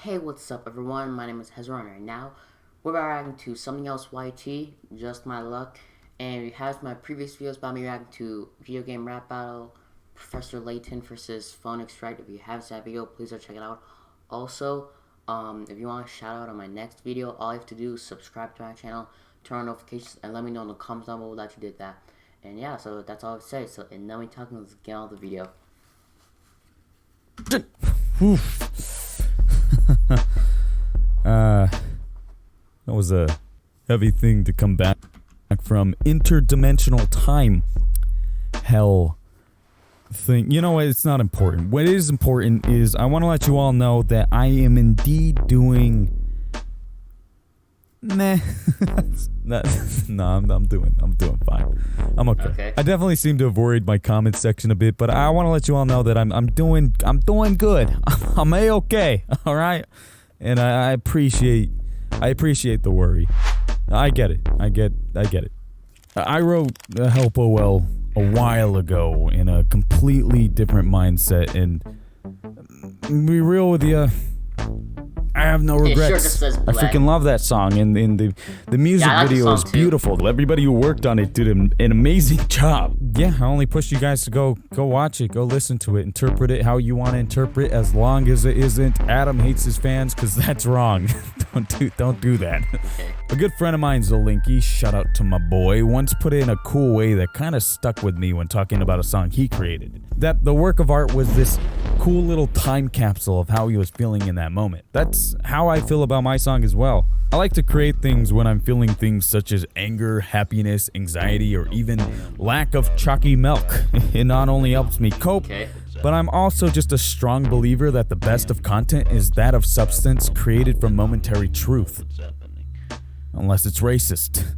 Hey, what's up everyone? My name is Hezron right now. We're reacting to Something Else YT, Just My Luck. And if you have my previous videos about me reacting to Video Game Rap Battle, Professor Layton versus Phonics Right. If you haven't seen that video, please go check it out. Also, if you want a shout out on my next video, all you have to do is subscribe to my channel, turn on notifications, and let me know in the comments down below that you did that. And yeah, so that's all I have to say. So, and now we talking, let's get on with the video. That was a heavy thing to come back from. Interdimensional time hell thing. You know what? It's not important. What is important is I want to let you all know that I am indeed doing no, I'm doing fine. I'm okay. I definitely seem to have worried my comment section a bit, but I want to let you all know that I'm doing good. I'm a-okay, all right? And I appreciate the worry. I get it. I get it. I wrote Help OL a while ago in a completely different mindset, and be real with you, I have no regrets. I freaking love that song, and the music video is beautiful. Everybody who worked on it did an amazing job. Yeah, I only push you guys to go watch it, go listen to it, interpret it how you want to interpret, as long as it isn't Adam hates his fans, because that's wrong. Don't do that. A good friend of mine, Zolinky, shout out to my boy, once put it in a cool way that kind of stuck with me when talking about a song he created. That the work of art was this cool little time capsule of how he was feeling in that moment. That's how I feel about my song as well. I like to create things when I'm feeling things such as anger, happiness, anxiety, or even lack of chalky milk. It not only helps me cope, but I'm also just a strong believer that the best of content is that of substance created from momentary truth. Unless it's racist.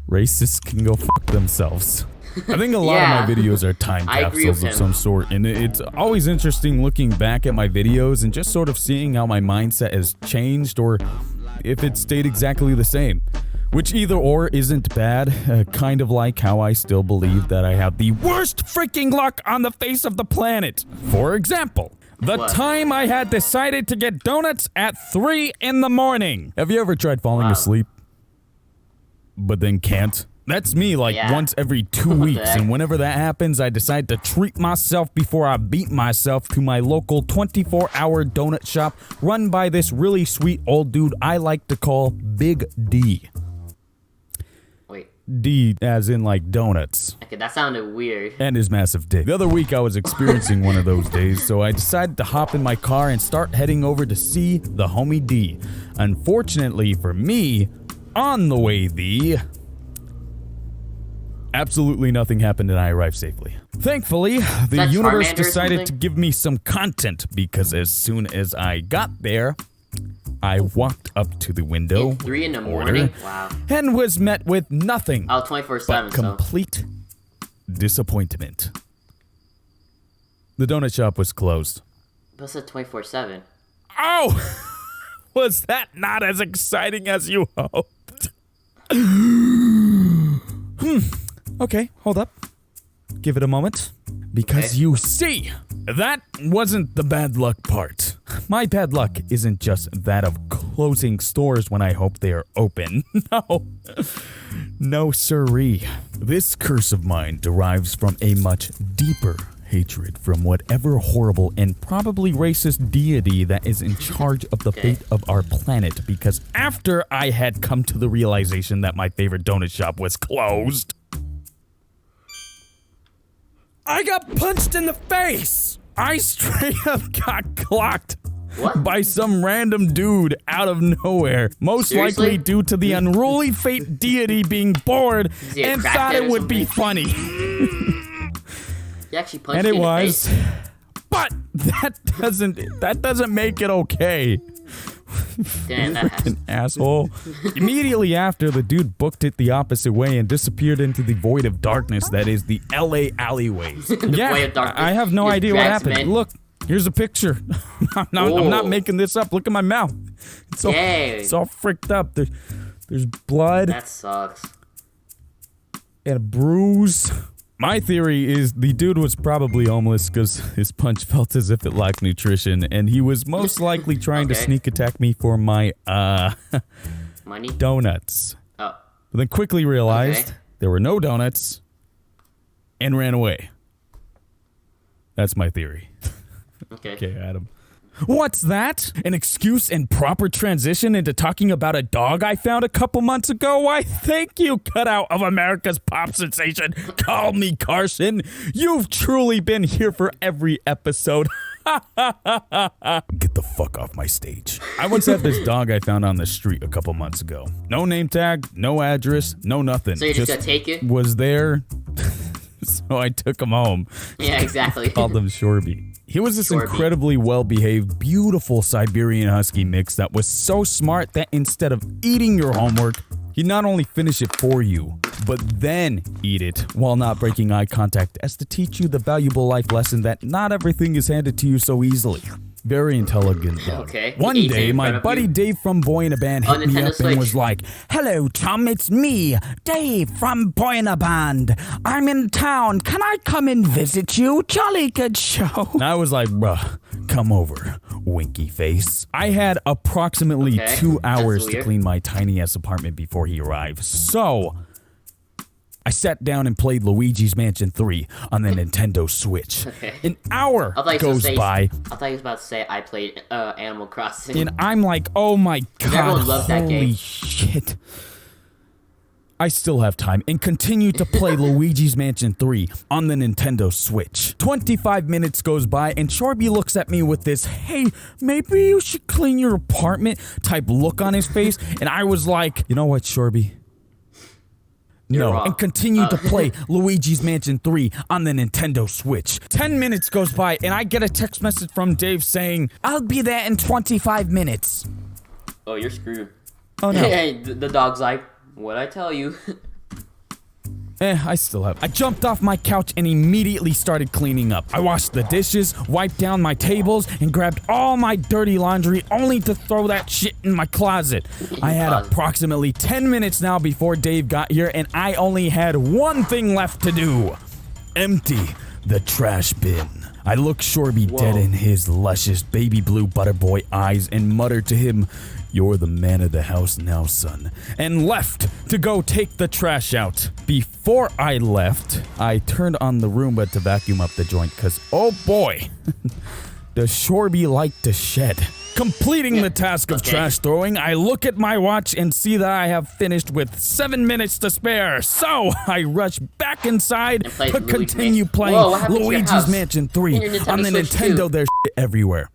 Racists can go fuck themselves. I think a lot of my videos are time capsules of some sort, and it's always interesting looking back at my videos and just sort of seeing how my mindset has changed, or if it stayed exactly the same. Which either or isn't bad, kind of like how I still believe that I have the worst freaking luck on the face of the planet. For example, the time I had decided to get donuts at 3 in the morning. Have you ever tried falling asleep, but then can't? That's me, like, once every 2 weeks, and whenever that happens, I decide to treat myself before I beat myself to my local 24-hour donut shop run by this really sweet old dude I like to call Big D. Wait. D as in, like, donuts. Okay, that sounded weird. And his massive dick. The other week I was experiencing one of those days, so I decided to hop in my car and start heading over to see the homie D. Unfortunately for me, on the way absolutely nothing happened and I arrived safely. Thankfully, the universe decided to give me some content, because as soon as I got there, I walked up to the window at 3 in the morning? Wow. And was met with nothing 24/7, but complete disappointment. The donut shop was closed. But it's 24/7. Oh! Was that not as exciting as you hoped? Okay, hold up. Give it a moment. Because you see, that wasn't the bad luck part. My bad luck isn't just that of closing stores when I hope they are open. No siree. This curse of mine derives from a much deeper hatred from whatever horrible and probably racist deity that is in charge of the fate of our planet, because after I had come to the realization that my favorite donut shop was closed, I got punched in the face! I straight up got clocked by some random dude out of nowhere. Most likely due to the unruly fate deity being bored and thought it would be funny. He actually punched and it you in was. the face. But that doesn't make it okay. Damn, freaking asshole. Immediately after, the dude booked it the opposite way and disappeared into the void of darkness that is the LA alleyways. Void of darkness. I have no idea what happened. Man. Look, here's a picture. I'm not making this up. Look at my mouth. It's all fricked up. There's blood. That sucks. And a bruise. My theory is the dude was probably homeless because his punch felt as if it lacked nutrition, and he was most likely trying to sneak attack me for my, money? Donuts. Oh. But then quickly realized there were no donuts and ran away. That's my theory. Okay, Adam. What's that? An excuse and proper transition into talking about a dog I found a couple months ago? Why, thank you, cutout of America's pop sensation. Call me Carson. You've truly been here for every episode. Get the fuck off my stage. I once had this dog I found on the street a couple months ago. No name tag, no address, no nothing. So you just gotta take it? Was there, so I took him home. Yeah, exactly. Called him Shorby. He was this incredibly well-behaved, beautiful Siberian Husky mix that was so smart that instead of eating your homework, he'd not only finish it for you, but then eat it while not breaking eye contact as to teach you the valuable life lesson that not everything is handed to you so easily. Very intelligent dog. One day, my buddy Dave from Boy in a Band hit me up and was like, "Hello, Tom, it's me, Dave from Boy in a Band. I'm in town. Can I come and visit you? Jolly good show." And I was like, bruh, come over, winky face. I had approximately 2 hours to clean my tiny-ass apartment before he arrived, so I sat down and played Luigi's Mansion 3 on the Nintendo Switch. An hour goes by. I thought he was about to say I played Animal Crossing. And I'm like, oh my god, everyone loves that game. Holy shit. I still have time and continue to play Luigi's Mansion 3 on the Nintendo Switch. 25 minutes goes by and Shorby looks at me with this, "Hey, maybe you should clean your apartment" type look on his face. And I was like, you know what, Shorby? No, and continue to play Luigi's Mansion 3 on the Nintendo Switch. 10 minutes goes by, and I get a text message from Dave saying, "I'll be there in 25 minutes. Oh, you're screwed. Oh, no. Hey, the dog's like, what'd I tell you? I still have. I jumped off my couch and immediately started cleaning up. I washed the dishes, wiped down my tables, and grabbed all my dirty laundry only to throw that shit in my closet. I had approximately 10 minutes now before Dave got here, and I only had one thing left to do. Empty the trash bin. I looked Shorby dead in his luscious baby blue butterboy eyes and muttered to him, "You're the man of the house now, son," and left to go take the trash out. Before I left, I turned on the Roomba to vacuum up the joint because, oh boy, does Shorby like to shed. Completing the task of trash throwing, I look at my watch and see that I have finished with 7 minutes to spare. So I rush back inside to continue playing Luigi's Mansion 3 on the Nintendo. There's shit everywhere.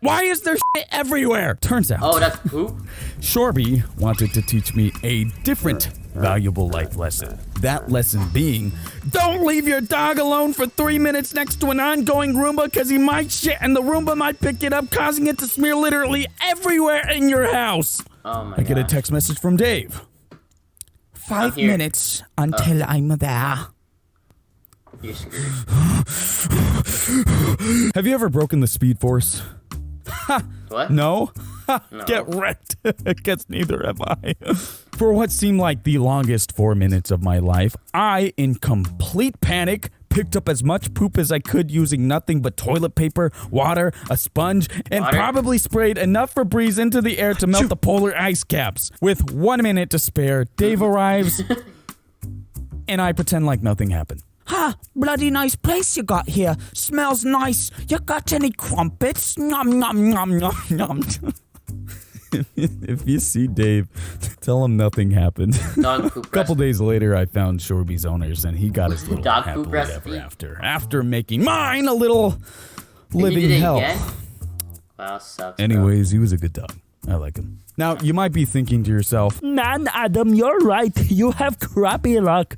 Why is there shit everywhere? Turns out, oh, that's poop. Shorby wanted to teach me a different valuable life lesson. That lesson being, don't leave your dog alone for 3 minutes next to an ongoing Roomba because he might shit and the Roomba might pick it up, causing it to smear literally everywhere in your house. Oh my I get a text message from Dave. 5 minutes until I'm there. You're screwed. Have you ever broken the Speed Force? What? No? No. Get wrecked. Guess neither have I. For what seemed like the longest 4 minutes of my life, I, in complete panic, picked up as much poop as I could using nothing but toilet paper, water, a sponge, and probably sprayed enough Febreze into the air to melt the polar ice caps. With 1 minute to spare, Dave arrives, and I pretend like nothing happened. "Ha, bloody nice place you got here. Smells nice. You got any crumpets? Nom nom nom nom nom." If you see Dave, tell him nothing happened. Dog poop. A couple days later, I found Shorby's owners, and he got his little dog happily poop recipe after making mine a little living hell. Again? Wow, sucks. Anyways, he was a good dog. I like him. Now, you might be thinking to yourself, "Man, Adam, you're right. You have crappy luck."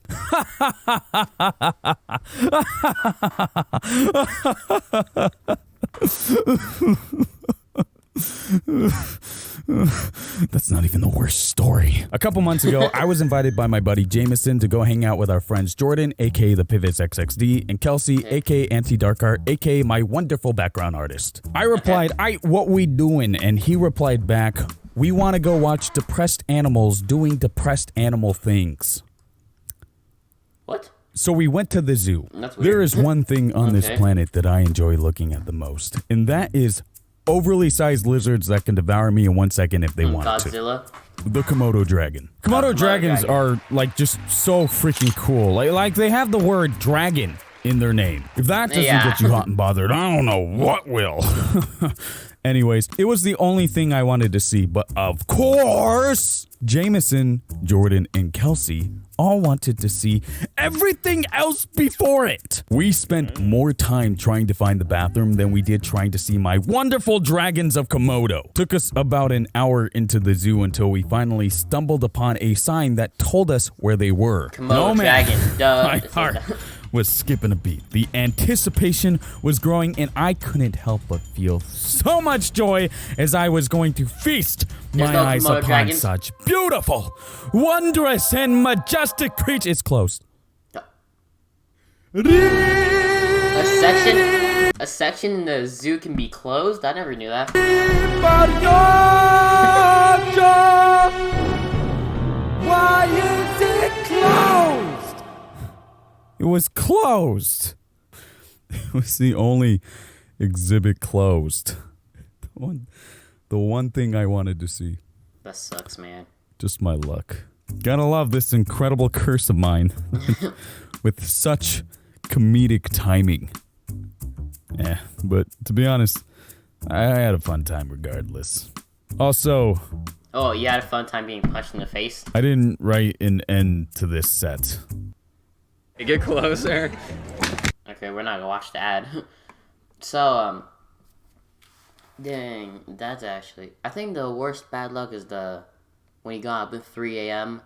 That's not even the worst story. A couple months ago, I was invited by my buddy Jameson to go hang out with our friends Jordan, aka the Pivots XXD, and Kelsey, aka Anti-Darkart, aka my wonderful background artist. I replied, what we doing?" And he replied back, "We want to go watch depressed animals doing depressed animal things." So we went to the zoo. That's weird. There is one thing on this planet that I enjoy looking at the most, and that is overly sized lizards that can devour me in 1 second if they wanted Godzilla? to. The Komodo dragon. Komodo dragons are like just so freaking cool. Like they have the word dragon in their name. If that doesn't get you hot and bothered, I don't know what will. Anyways, it was the only thing I wanted to see, but of course, Jameson, Jordan, and Kelsey all wanted to see everything else before it. We spent more time trying to find the bathroom than we did trying to see my wonderful dragons of Komodo. Took us about an hour into the zoo until we finally stumbled upon a sign that told us where they were. Komodo dragon, duh. My heart was skipping a beat. The anticipation was growing, and I couldn't help but feel so much joy as I was going to feast my eyes upon such beautiful, wondrous, and majestic creatures. It's closed. A section in the zoo can be closed? I never knew that. Why is it closed? It was closed. It was the only exhibit closed. The one thing I wanted to see. That sucks, man. Just my luck. Gotta love this incredible curse of mine. With such comedic timing. Yeah, but to be honest, I had a fun time regardless. Also... Oh, you had a fun time being punched in the face? I didn't write an end to this set. Get closer. Okay, we're not gonna watch the ad. So, dang, that's actually... I think the worst bad luck is when you got up at 3 a.m.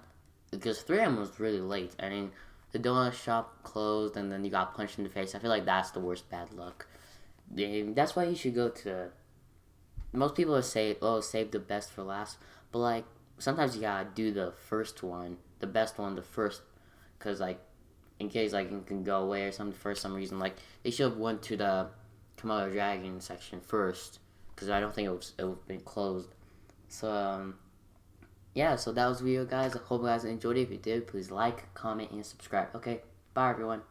Because 3 a.m. was really late. I mean, the donut shop closed and then you got punched in the face. I feel like that's the worst bad luck. That's why you should go to... Most people say, oh, save the best for last. But, like, sometimes you gotta do the first one. The best one, the first. Because, like, in case, like, it can go away or something for some reason. Like, they should have went to the Komodo dragon section first. Because I don't think it would have been closed. So, yeah, so that was the video, guys. I hope you guys enjoyed it. If you did, please like, comment, and subscribe. Okay, bye, everyone.